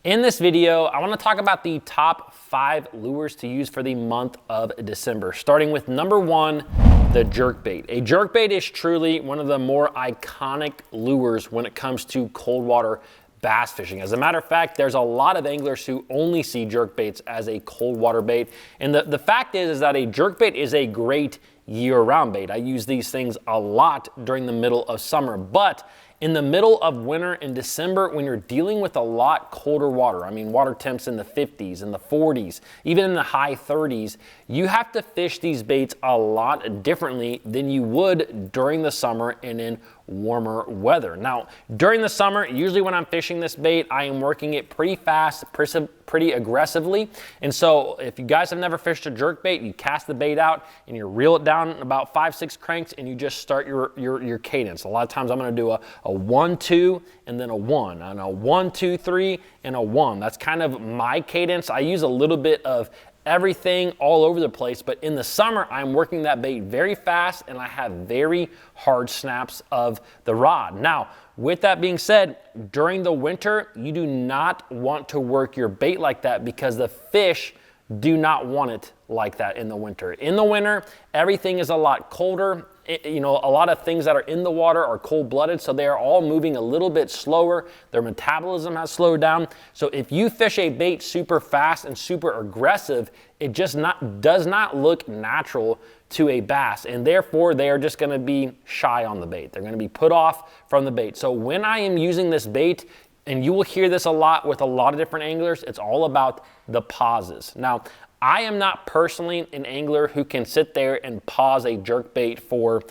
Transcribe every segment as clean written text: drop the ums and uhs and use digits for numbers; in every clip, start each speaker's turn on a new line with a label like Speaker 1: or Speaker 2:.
Speaker 1: In this video, I want to talk about the top 5 lures to use for the month of December, starting with number 1, the jerkbait. A jerkbait is truly one of the more iconic lures when it comes to cold water bass fishing. As a matter of fact, there's a lot of anglers who only see jerkbaits as a cold water bait. And the fact is that a jerkbait is a great year-round bait. I use these things a lot during the middle of summer, but in the middle of winter in December, when you're dealing with a lot colder water, I mean water temps in the 50s and the 40s, even in the high 30s, you have to fish these baits a lot differently than you would during the summer and in warmer weather. Now, during the summer, usually when I'm fishing this bait, I am working it pretty fast, pretty aggressively. And so if you guys have never fished a jerkbait, you cast the bait out and you reel it down about 5-6 cranks and you just start your cadence. A lot of times I'm gonna do a 1-2 and then a 1, and a 1-2-3 and a 1. That's kind of my cadence. I use a little bit of everything all over the place, but in the summer I'm working that bait very fast and I have very hard snaps of the rod. Now, with that being said, during the winter, you do not want to work your bait like that because the fish do not want it like that in the winter. In the winter, everything is a lot colder. You know, a lot of things that are in the water are cold-blooded, so they are all moving a little bit slower. Their metabolism has slowed down. So if you fish a bait super fast and super aggressive, it just does not look natural to a bass, and therefore they are just gonna be shy on the bait. They're gonna be put off from the bait. So when I am using this bait, and you will hear this a lot with a lot of different anglers, it's all about the pauses. Now, I am not personally an angler who can sit there and pause a jerkbait for,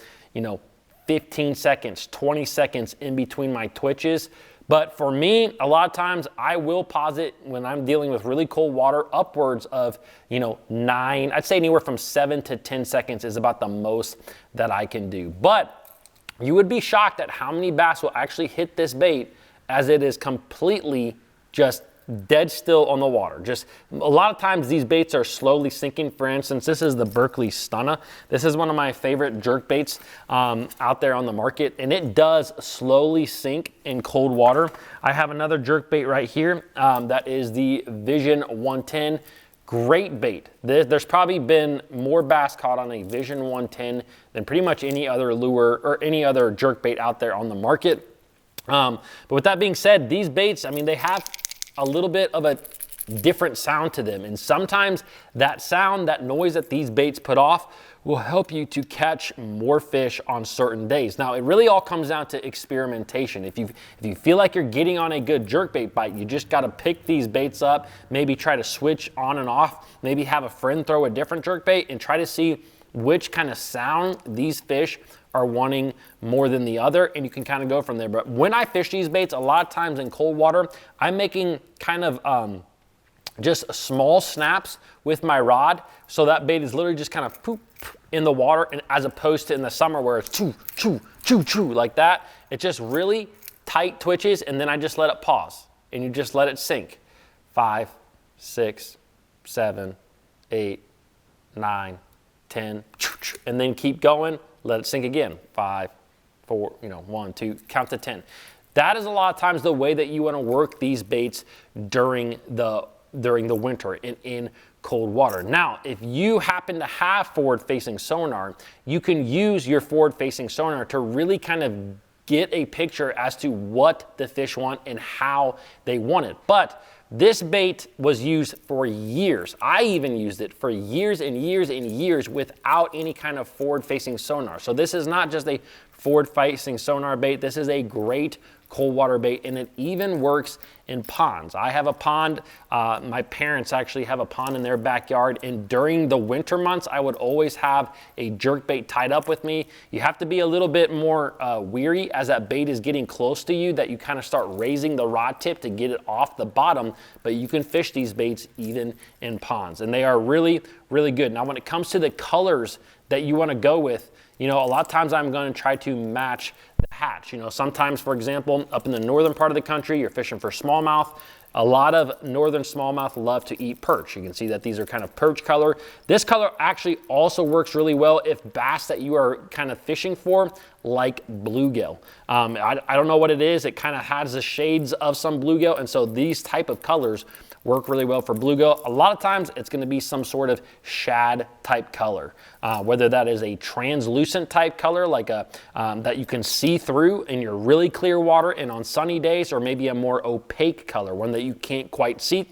Speaker 1: 15 seconds, 20 seconds in between my twitches. But for me, a lot of times I will pause it when I'm dealing with really cold water, upwards of, 9, I'd say anywhere from 7 to 10 seconds is about the most that I can do. But you would be shocked at how many bass will actually hit this bait as it is completely just dead still on the water. Just a lot of times these baits are slowly sinking. For instance, this is the Berkeley Stunna. This is one of my favorite jerk baits out there on the market, and it does slowly sink in cold water. I have another jerk bait right here that is the Vision 110. Great bait. There's probably been more bass caught on a Vision 110 than pretty much any other lure or any other jerk bait out there on the market. But with that being said, these baits, I mean, they have a little bit of a different sound to them. And sometimes that sound, that noise that these baits put off will help you to catch more fish on certain days. Now, it really all comes down to experimentation. If you feel like you're getting on a good jerkbait bite, you just gotta pick these baits up, maybe try to switch on and off, maybe have a friend throw a different jerkbait and try to see which kind of sound these fish are wanting more than the other, and you can kind of go from there. But when I fish these baits, a lot of times in cold water, I'm making kind of just small snaps with my rod, so that bait is literally just kind of poop in the water, and as opposed to in the summer where it's choo, choo, choo, choo, like that. It's just really tight twitches, and then I just let it pause, and you just let it sink. 5, 6, 7, 8, 9, 10, and then keep going. Let it sink again. 5, 4, 1, 2, count to 10. That is a lot of times the way that you want to work these baits during the winter in cold water. Now, if you happen to have forward-facing sonar, you can use your forward-facing sonar to really kind of get a picture as to what the fish want and how they want it. But this bait was used for years. I even used it for years and years and years without any kind of forward-facing sonar. So this is not just a forward-facing sonar bait. This is a great cold water bait, and it even works in ponds. I have a pond. My parents actually have a pond in their backyard, and during the winter months, I would always have a jerk bait tied up with me. You have to be a little bit more weary as that bait is getting close to you, that you kind of start raising the rod tip to get it off the bottom, but you can fish these baits even in ponds, and they are really, really good. Now, when it comes to the colors that you want to go with, a lot of times I'm going to try to match the hatch. Sometimes, for example, up in the northern part of the country, you're fishing for smallmouth. A lot of northern smallmouth love to eat perch. You can see that these are kind of perch color. This color actually also works really well if bass that you are kind of fishing for like bluegill. I don't know what it is. It kind of has the shades of some bluegill, and so these type of colors work really well for bluegill. A lot of times it's going to be some sort of shad type color, whether that is a translucent type color like that you can see through in your really clear water and on sunny days, or maybe a more opaque color, one that you can't quite see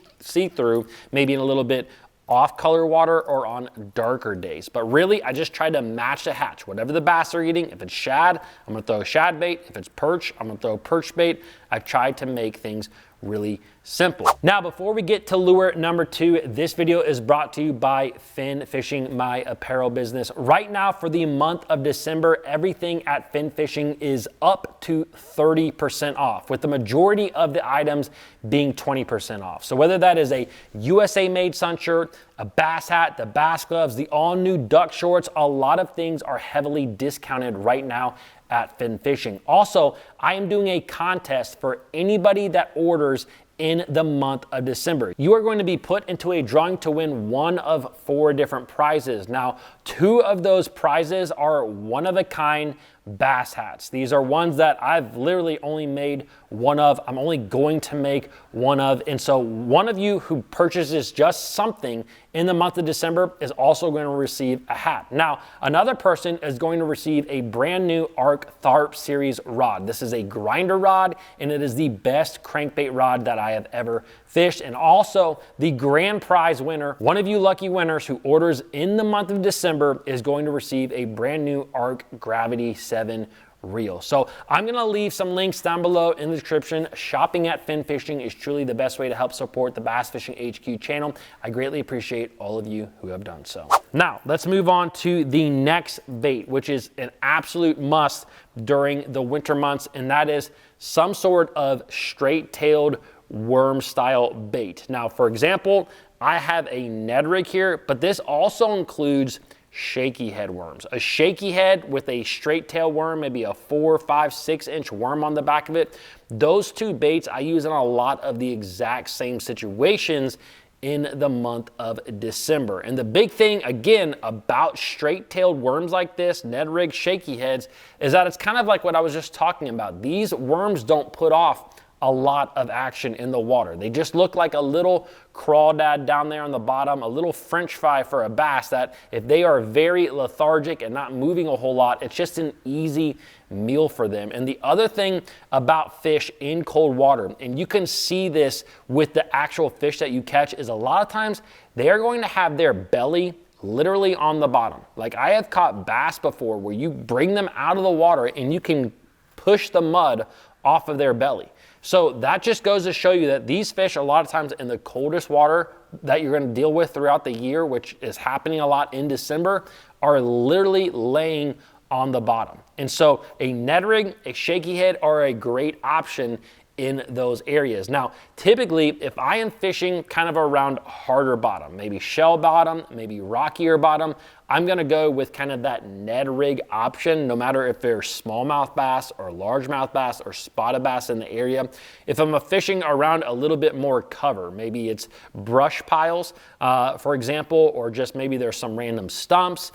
Speaker 1: through, maybe in a little bit off color water or on darker days. But really, I just try to match the hatch. Whatever the bass are eating, if it's shad, I'm gonna throw shad bait. If it's perch, I'm gonna throw perch bait. I've tried to make things really simple. Now, before we get to lure number 2, this video is brought to you by Fin Fishing, my apparel business. Right now, for the month of December, everything at Fin Fishing is up to 30% off, with the majority of the items being 20% off. So whether that is a USA made sun shirt, a bass hat, the bass gloves, the all new duck shorts, a lot of things are heavily discounted right now at Fin Fishing. Also, I am doing a contest for anybody that orders in the month of December. You are going to be put into a drawing to win one of 4 different prizes. Now, 2 of those prizes are one-of-a-kind bass hats. These are ones that I've literally only made one of. I'm only going to make one of. And so one of you who purchases just something in the month of December is also going to receive a hat. Now, another person is going to receive a brand new ARC Tharp series rod. This is a grinder rod, and it is the best crankbait rod that I have ever fished. And also the grand prize winner, one of you lucky winners who orders in the month of December, is going to receive a brand new ARC Gravity 7 reel. So I'm gonna leave some links down below in the description. Shopping at Fin Fishing is truly the best way to help support the Bass Fishing HQ channel. I greatly appreciate all of you who have done so. Now, let's move on to the next bait, which is an absolute must during the winter months, and that is some sort of straight-tailed worm style bait. Now, for example, I have a Ned rig here, but this also includes shaky head worms. A shaky head with a straight tail worm, maybe a 4, 5, 6 inch worm on the back of it. Those 2 baits I use in a lot of the exact same situations in the month of December. And the big thing, again, about straight-tailed worms like this, Ned rig shaky heads, is that it's kind of like what I was just talking about. These worms don't put off a lot of action in the water. They just look like a little crawdad down there on the bottom, a little French fry for a bass that if they are very lethargic and not moving a whole lot, it's just an easy meal for them. And the other thing about fish in cold water, and you can see this with the actual fish that you catch, is a lot of times they are going to have their belly literally on the bottom. Like I have caught bass before where you bring them out of the water and you can push the mud off of their belly. So that just goes to show you that these fish, a lot of times in the coldest water that you're going to deal with throughout the year, which is happening a lot in December, are literally laying on the bottom. And so a Ned rig, a shaky head are a great option in those areas. Now, typically, if I am fishing kind of around harder bottom, maybe shell bottom, maybe rockier bottom, I'm gonna go with kind of that Ned rig option, no matter if they're smallmouth bass or largemouth bass or spotted bass in the area. If I'm fishing around a little bit more cover, maybe it's brush piles, for example, or just maybe there's some random stumps,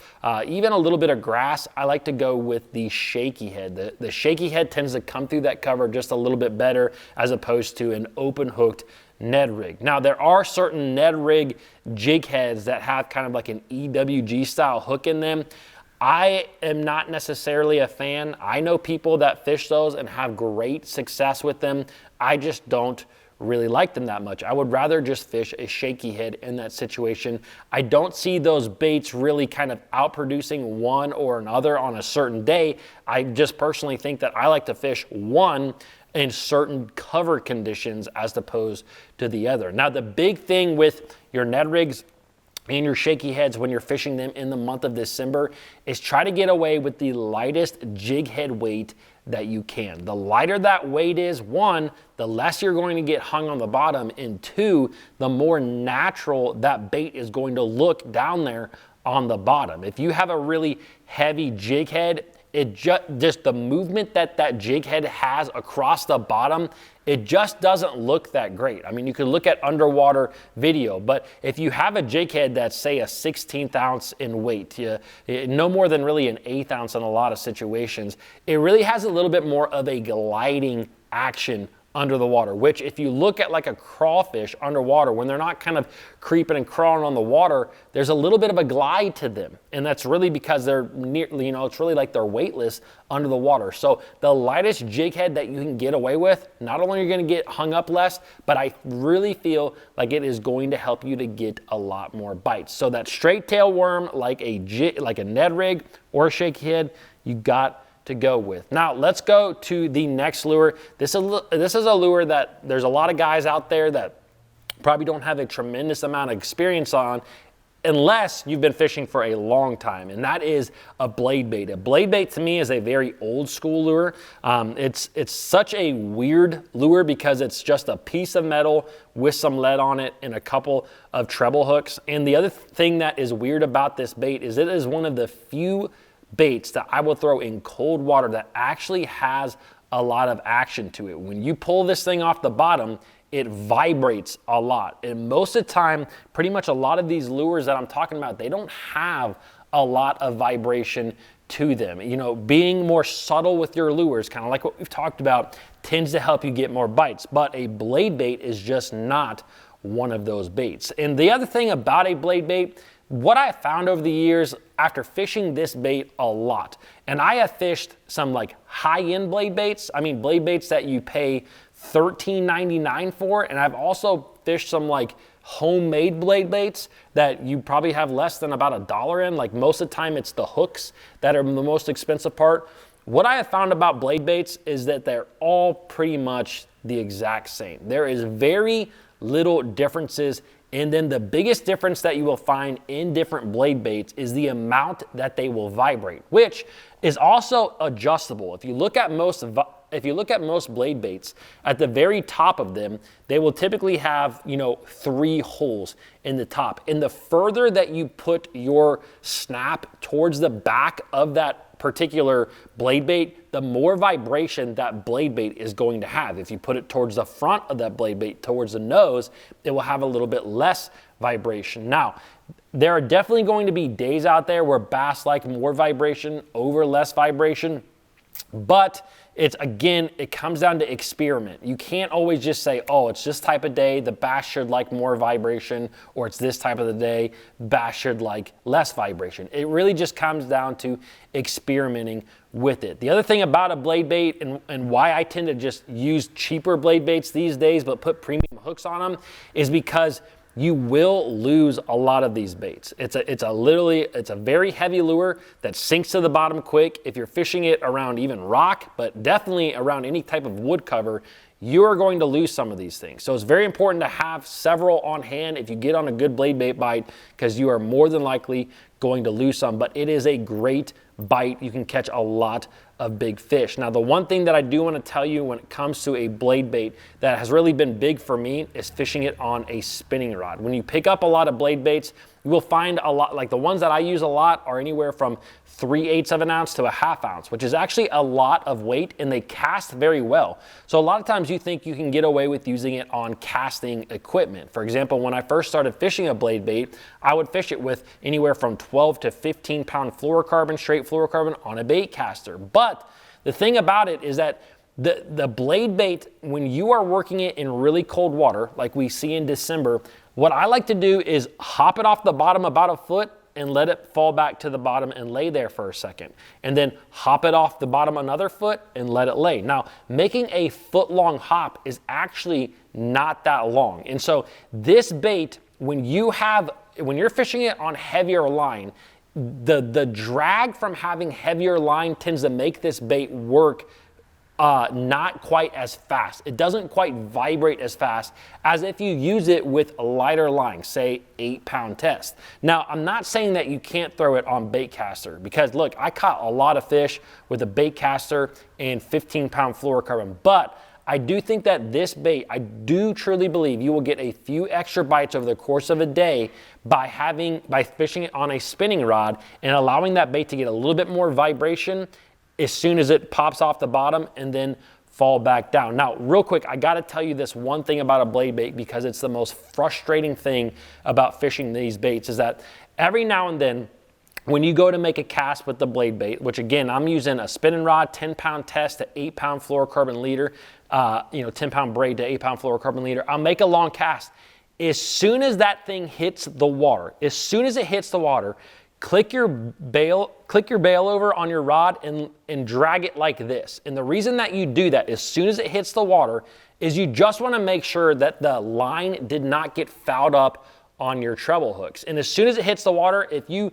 Speaker 1: even a little bit of grass, I like to go with the shaky head. The shaky head tends to come through that cover just a little bit better as opposed to an open hooked Ned rig. Now, there are certain Ned rig jig heads that have kind of like an EWG style hook in them. I am not necessarily a fan. I know people that fish those and have great success with them. I just don't really like them that much. I would rather just fish a shaky head in that situation. I don't see those baits really kind of outproducing one or another on a certain day. I just personally think that I like to fish one in certain cover conditions as opposed to the other. Now, the big thing with your Ned rigs and your shaky heads when you're fishing them in the month of December is try to get away with the lightest jig head weight that you can. The lighter that weight is, 1, the less you're going to get hung on the bottom, and 2, the more natural that bait is going to look down there on the bottom. If you have a really heavy jig head it just the movement that that jig head has across the bottom, it just doesn't look that great. I mean, you can look at underwater video, but if you have a jig head that's, say, a 1/16 ounce in weight, no more than really an 1/8 ounce in a lot of situations, it really has a little bit more of a gliding action under the water, which if you look at like a crawfish underwater, when they're not kind of creeping and crawling on the water, there's a little bit of a glide to them. And that's really because they're it's really like they're weightless under the water. So the lightest jig head that you can get away with, not only are you going to get hung up less, but I really feel like it is going to help you to get a lot more bites. So that straight tail worm, like a Ned rig or a shaky head, you got to go with. Now let's go to the next lure. This is a lure that there's a lot of guys out there that probably don't have a tremendous amount of experience on, unless you've been fishing for a long time, and that is a blade bait. A blade bait to me is a very old school lure. It's such a weird lure because it's just a piece of metal with some lead on it and a couple of treble hooks. And the other thing that is weird about this bait is it is one of the few baits that I will throw in cold water that actually has a lot of action to it. When you pull this thing off the bottom, it vibrates a lot. And most of the time, pretty much a lot of these lures that I'm talking about, they don't have a lot of vibration to them. You know, being more subtle with your lures, kind of like what we've talked about, tends to help you get more bites. But a blade bait is just not one of those baits. And the other thing about a blade bait, what I found over the years after fishing this bait a lot, and I have fished some like high-end blade baits, I mean blade baits that you pay $13.99 for, and I've also fished some like homemade blade baits that you probably have less than about $1 in. Like most of the time it's the hooks that are the most expensive part. What I have found about blade baits is that they're all pretty much the exact same. There is very little differences. And then the biggest difference that you will find in different blade baits is the amount that they will vibrate, which is also adjustable. If you look at most blade baits, at the very top of them, they will typically have, 3 holes in the top. And the further that you put your snap towards the back of that particular blade bait, the more vibration that blade bait is going to have. If you put it towards the front of that blade bait, towards the nose, it will have a little bit less vibration. Now, there are definitely going to be days out there where bass like more vibration over less vibration, but it comes down to experiment. You can't always just say, oh, it's this type of day, the bass should like more vibration, or it's this type of the day, bass should like less vibration. It really just comes down to experimenting with it. The other thing about a blade bait and why I tend to just use cheaper blade baits these days but put premium hooks on them is because you will lose a lot of these baits. It's a very heavy lure that sinks to the bottom quick. If you're fishing it around even rock, but definitely around any type of wood cover, you are going to lose some of these things. So it's very important to have several on hand if you get on a good blade bait bite, because you are more than likely going to lose some, but it is a great bite. You can catch a lot of big fish. Now, the one thing that I do want to tell you when it comes to a blade bait that has really been big for me is fishing it on a spinning rod. When you pick up a lot of blade baits, you will find a lot, like the ones that I use a lot are anywhere from 3/8 of an ounce to a 1/2 ounce, which is actually a lot of weight, and they cast very well. So a lot of times you think you can get away with using it on casting equipment. For example, when I first started fishing a blade bait, I would fish it with anywhere from 12 to 15 pound fluorocarbon, straight fluorocarbon on a bait caster. But the thing about it is that the blade bait, when you are working it in really cold water, like we see in December, what I like to do is hop it off the bottom about a foot and let it fall back to the bottom and lay there for a second. And then hop it off the bottom another foot and let it lay. Now, making a foot-long hop is actually not that long. And so this bait, when you're fishing it on heavier line, the drag from having heavier line tends to make this bait work not quite as fast. It doesn't quite vibrate as fast as if you use it with a lighter line, say 8-pound test. Now, I'm not saying that you can't throw it on bait caster, because look, I caught a lot of fish with a bait caster and 15-pound fluorocarbon, but I do think that this bait, I do truly believe you will get a few extra bites over the course of a day by fishing it on a spinning rod and allowing that bait to get a little bit more vibration. as soon as it pops off the bottom and then fall back down. Now, real quick, I gotta tell you this one thing about a blade bait, because it's the most frustrating thing about fishing these baits, is that every now and then, when you go to make a cast with the blade bait, which again, I'm using a spinning rod, 10-pound test to 8-pound fluorocarbon leader, 10-pound braid to 8-pound fluorocarbon leader, I'll make a long cast. As soon as that thing hits the water, as soon as it hits the water, click your bail over on your rod and drag it like this. And the reason that you do that as soon as it hits the water is you just want to make sure that the line did not get fouled up on your treble hooks. And as soon as it hits the water, if you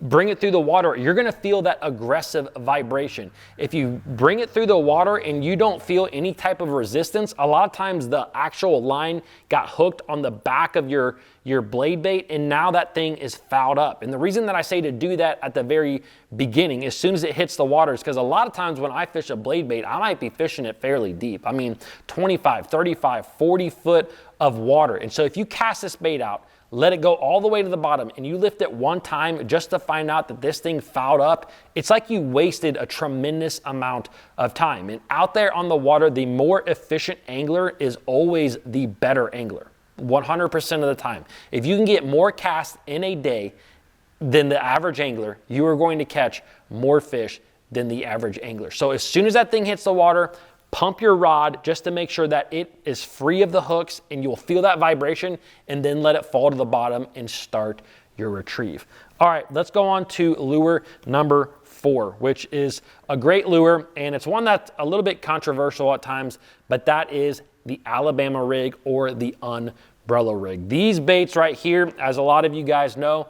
Speaker 1: bring it through the water, you're gonna feel that aggressive vibration. If you bring it through the water and you don't feel any type of resistance, a lot of times the actual line got hooked on the back of your blade bait, and now that thing is fouled up. And the reason that I say to do that at the very beginning, as soon as it hits the water, is because a lot of times when I fish a blade bait, I might be fishing it fairly deep. I mean, 25, 35, 40 foot of water. And so if you cast this bait out, let it go all the way to the bottom, and you lift it one time just to find out that this thing fouled up, it's like you wasted a tremendous amount of time. And out there on the water, the more efficient angler is always the better angler, 100% of the time. If you can get more casts in a day than the average angler, you are going to catch more fish than the average angler. So as soon as that thing hits the water, pump your rod just to make sure that it is free of the hooks, and you'll feel that vibration, and then let it fall to the bottom and start your retrieve. All right, let's go on to lure number 4, which is a great lure, and it's one that's a little bit controversial at times, but that is the Alabama rig or the umbrella rig. These baits right here, as a lot of you guys know,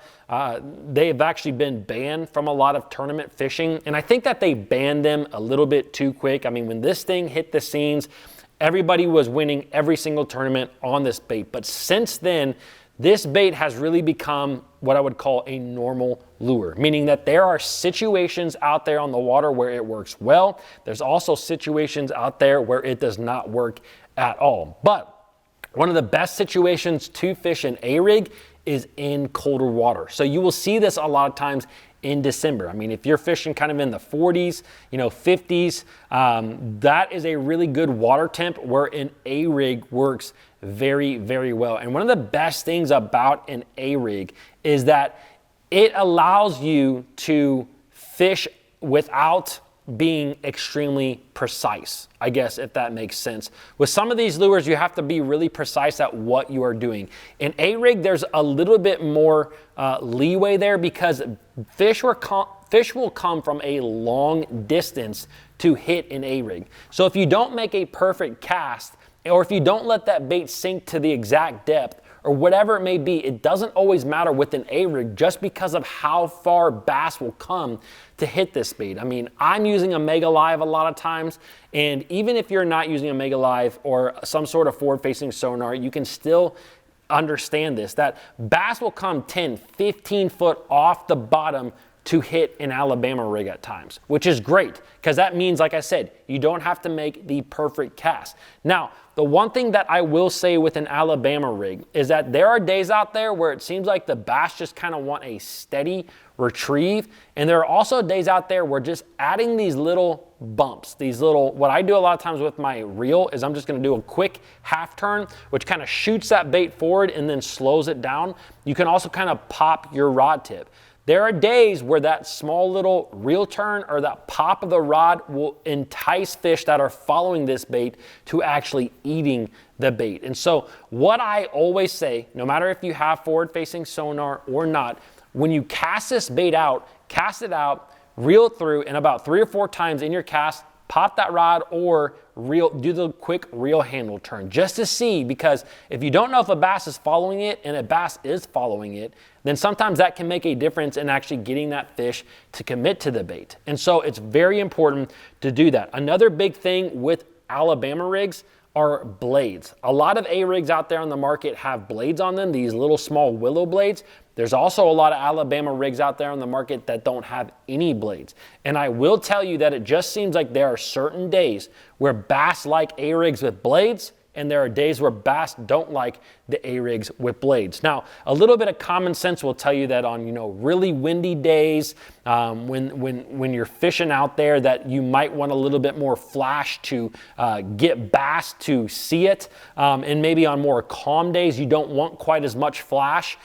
Speaker 1: they have actually been banned from a lot of tournament fishing, and I think that they banned them a little bit too quick. I mean, when this thing hit the scenes, everybody was winning every single tournament on this bait, but since then, this bait has really become what I would call a normal lure, meaning that there are situations out there on the water where it works well. There's also situations out there where it does not work at all. But one of the best situations to fish an A-rig is in colder water. So you will see this a lot of times in December. I mean, if you're fishing kind of in the 40s, 50s, that is a really good water temp where an A-rig works very, very well. And one of the best things about an A-rig is that it allows you to fish without being extremely precise, I guess, if that makes sense. With some of these lures, you have to be really precise at what you are doing. In A-rig, there's a little bit more leeway there, because fish will come from a long distance to hit an A-rig. So if you don't make a perfect cast, or if you don't let that bait sink to the exact depth, or whatever it may be, it doesn't always matter with an A-rig just because of how far bass will come to hit this bait. I mean, I'm using a Mega Live a lot of times, and even if you're not using a Mega Live or some sort of forward-facing sonar, you can still understand this, that bass will come 10, 15 foot off the bottom to hit an Alabama rig at times, which is great, because that means, like I said, you don't have to make the perfect cast. Now, the one thing that I will say with an Alabama rig is that there are days out there where it seems like the bass just kind of want a steady retrieve, and there are also days out there where just adding these little bumps, what I do a lot of times with my reel is I'm just going to do a quick half turn, which kind of shoots that bait forward and then slows it down. You can also kind of pop your rod tip. There are days where that small little reel turn or that pop of the rod will entice fish that are following this bait to actually eating the bait. And so what I always say, no matter if you have forward-facing sonar or not, when you cast this bait out, cast it out, reel it through, and about 3 or 4 times in your cast, pop that rod or do the quick reel handle turn just to see, because if you don't know if a bass is following it and a bass is following it, then sometimes that can make a difference in actually getting that fish to commit to the bait. And so it's very important to do that. Another big thing with Alabama rigs are blades. A lot of A-rigs out there on the market have blades on them, these little small willow blades. There's also a lot of Alabama rigs out there on the market that don't have any blades. And I will tell you that it just seems like there are certain days where bass like A-rigs with blades, and there are days where bass don't like the A-rigs with blades. Now, a little bit of common sense will tell you that on, you know, really windy days, when you're fishing out there, that you might want a little bit more flash to get bass to see it, and maybe on more calm days you don't want quite as much flash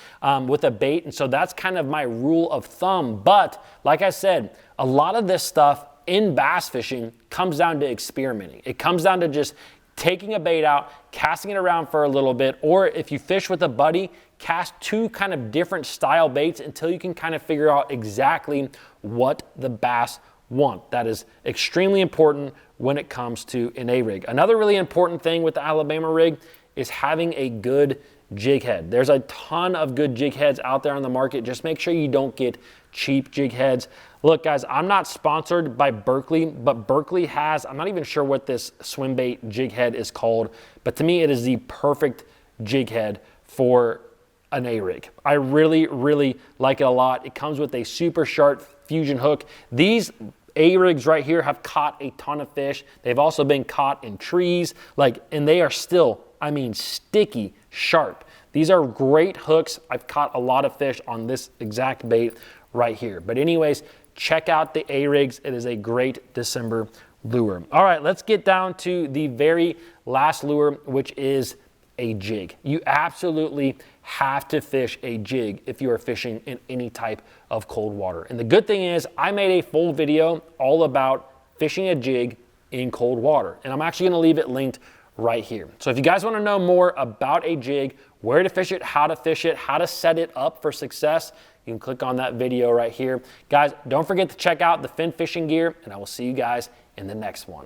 Speaker 1: with a bait, and so that's kind of my rule of thumb. But like I said, a lot of this stuff in bass fishing comes down to experimenting. It comes down to just taking a bait out, casting it around for a little bit, or if you fish with a buddy, cast two kind of different style baits until you can kind of figure out exactly what the bass want. That is extremely important when it comes to an A-rig. Another really important thing with the Alabama rig is having a good jig head. There's a ton of good jig heads out there on the market. Just make sure you don't get cheap jig heads. Look, guys, I'm not sponsored by Berkley, but Berkley has, I'm not even sure what this swim bait jig head is called, but to me it is the perfect jig head for an A-rig. I really, really like it a lot. It comes with a super sharp fusion hook. These A-rigs right here have caught a ton of fish. They've also been caught in trees, and they are still, I mean, sticky sharp. These are great hooks. I've caught a lot of fish on this exact bait right here. But anyways, check out the A-rigs. It is a great December lure. All right, let's get down to the very last lure, which is a jig. You absolutely have to fish a jig if you are fishing in any type of cold water. And the good thing is I made a full video all about fishing a jig in cold water, and I'm actually going to leave it linked right here. So if you guys want to know more about a jig, where to fish it, how to set it up for success, you can click on that video right here. Guys, don't forget to check out the fin fishing gear, and I will see you guys in the next one.